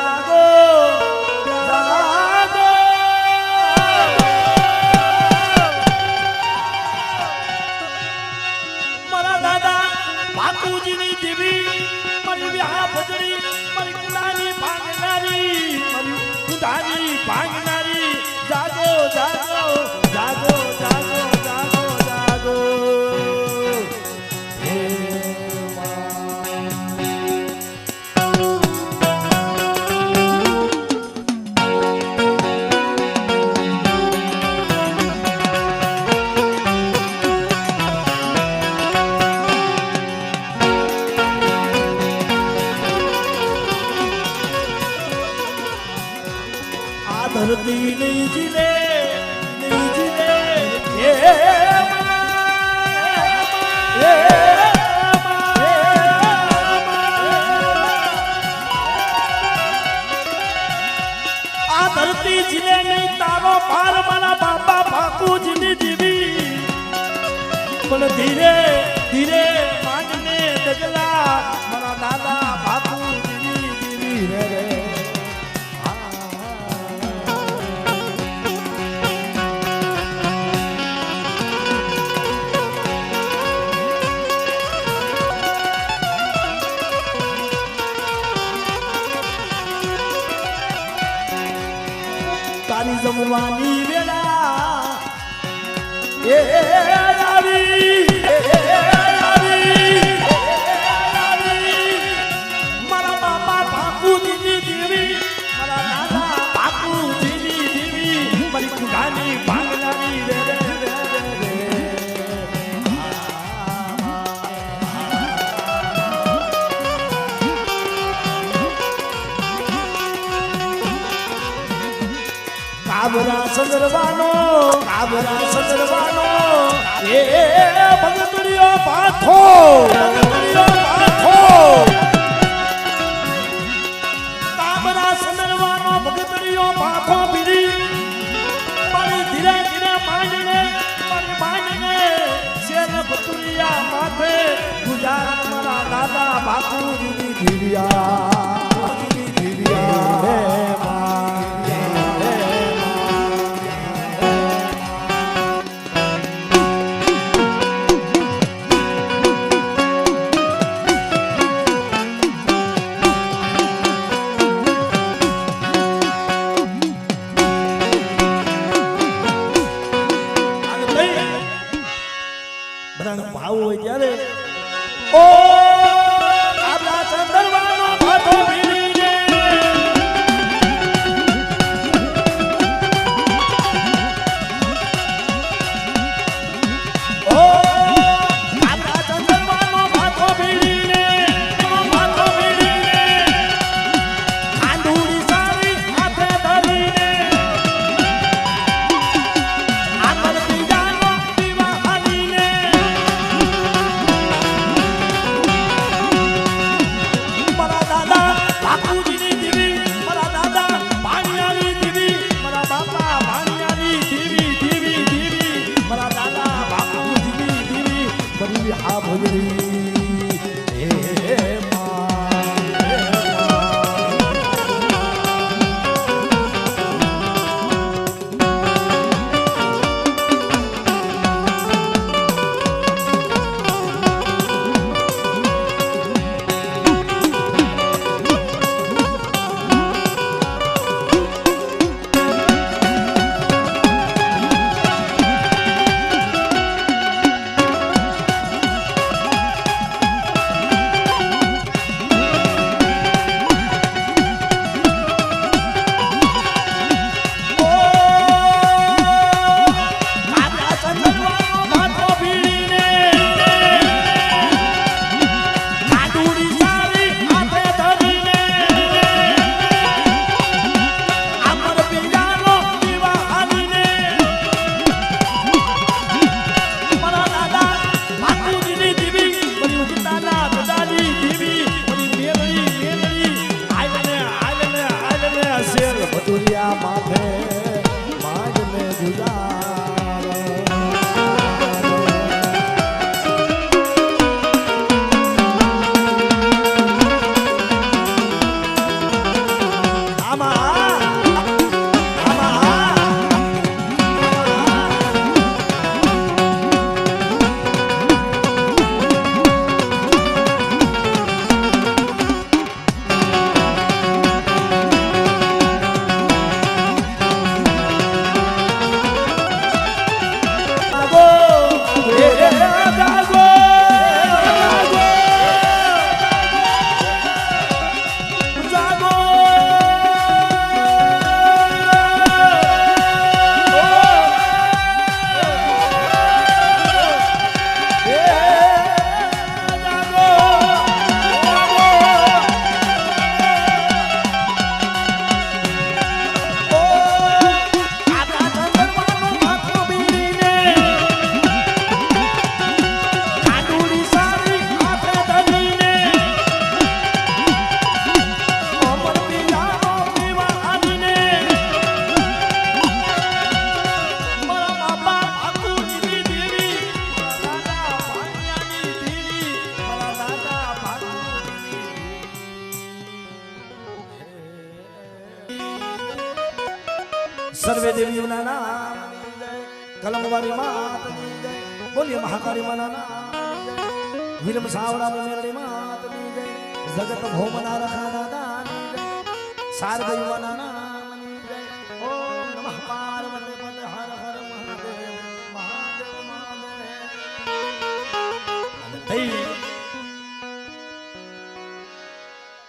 જાગો જાગો મારા દાદા બાપુજીની દેવી મારી વ્યાહ ભજડી મારી કુડાની ભાંગનારી મારી કુડાની ભાંગનારી જાગો જાગો જાગો જાગો જાગો જાગો ધરતી નહીં જીલે આ ધરતી જીલે નહીં તારો પાર મારા બાપા બાપુજીની જીવી પણ ધીરે ધીરે માંગને ડગલા મારા દાદા બાપુજીની જીવી રે તારી જમવાની વેળા એ મારા બાપા બાપુજીની દેવી મારા દાદા બાપુજીની દેવી મારી કુડાની ભાંગનારી રે રે રે કાબરા સદરવાનો એ ભગતડીયો પાથો કાબરા સદરવાનો ભગતડીયો પાથો પીરી મારી ધીરે ધીરે માંડીને શેર ભતુરિયા માથે ગુજરાત મારા દાદા બાપુજીની ધીરિયા ભાવ હોય ત્યારે ઓ આપણા ચંદ્રવાનો ભાથો સર્વે દેવીઓના નામની જય, કલમવાળી માતની જય, બોલીએ મહાકાળી માના નામની જય, વિરમ સાવડાની મેરડી માતની જય, જગત ભૌમના રખા દાદાની જય, શારદૈવના